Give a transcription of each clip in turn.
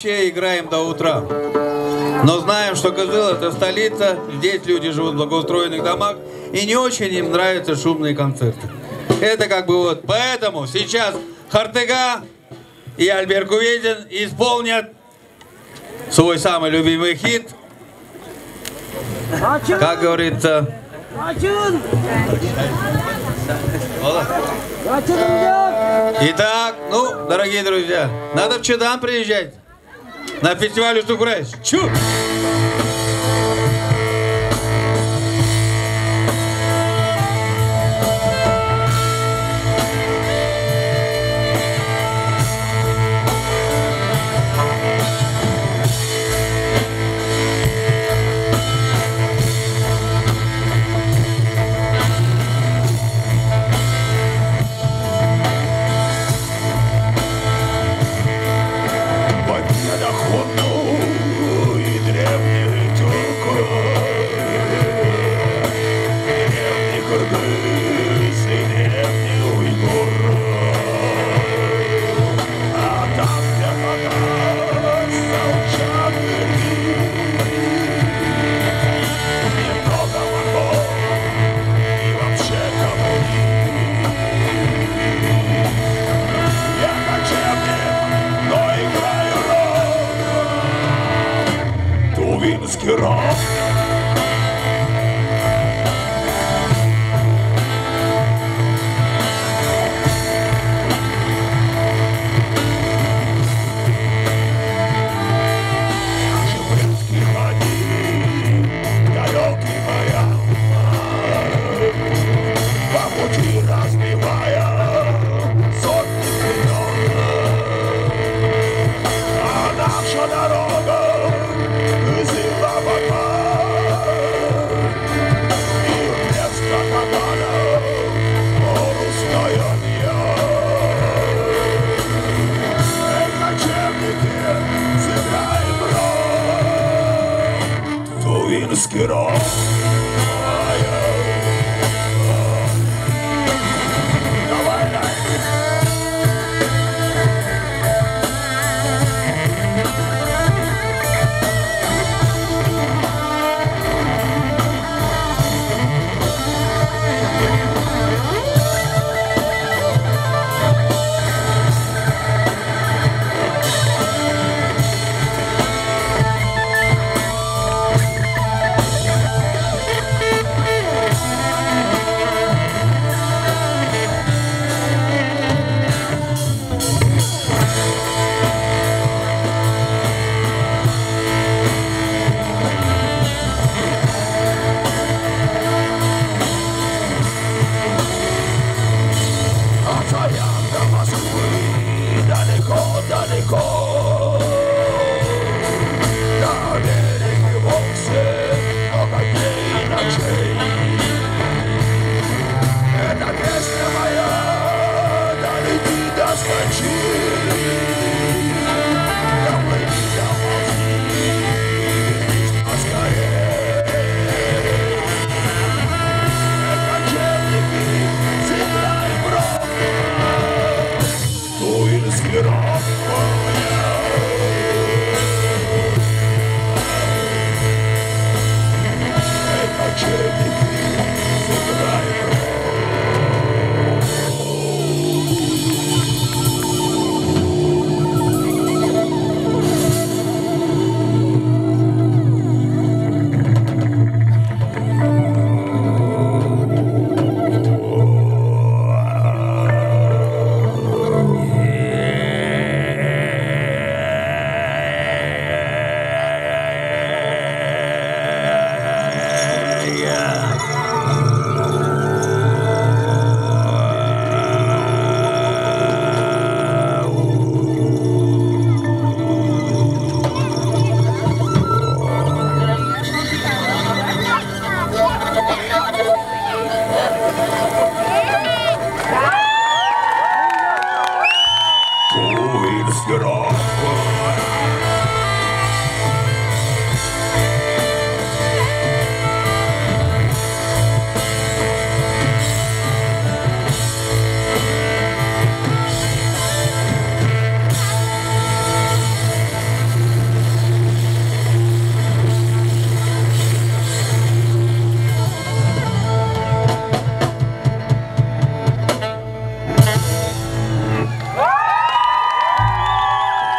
Играем до утра. Но знаем, что Кызыл — это столица, здесь люди живут в благоустроенных домах, и не очень им нравятся шумные концерты. Это как бы вот. Поэтому сейчас Хартыга и Альберт Кувезин исполнят свой самый любимый хит. Как говорится... Итак, ну, дорогие друзья, надо в Чадан приезжать на фестиваль Устугурайс. Чу!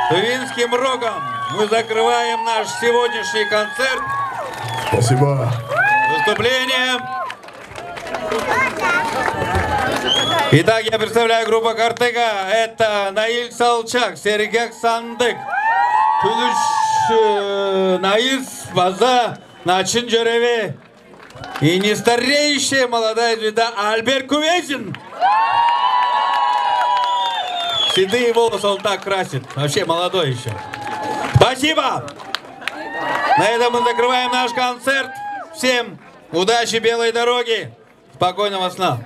Тувинским роком мы закрываем наш сегодняшний концерт. Спасибо. Выступление. Итак, я представляю группу Картега. Это Наиль Салчак, Сергек Сандык, Наиль База, Начин Джереве и не стареющая молодая звезда Альберт Кувезин. Седые волосы он так красит. Вообще молодой еще. Спасибо! На этом мы закрываем наш концерт. Всем удачи, белой дороги. Спокойного сна.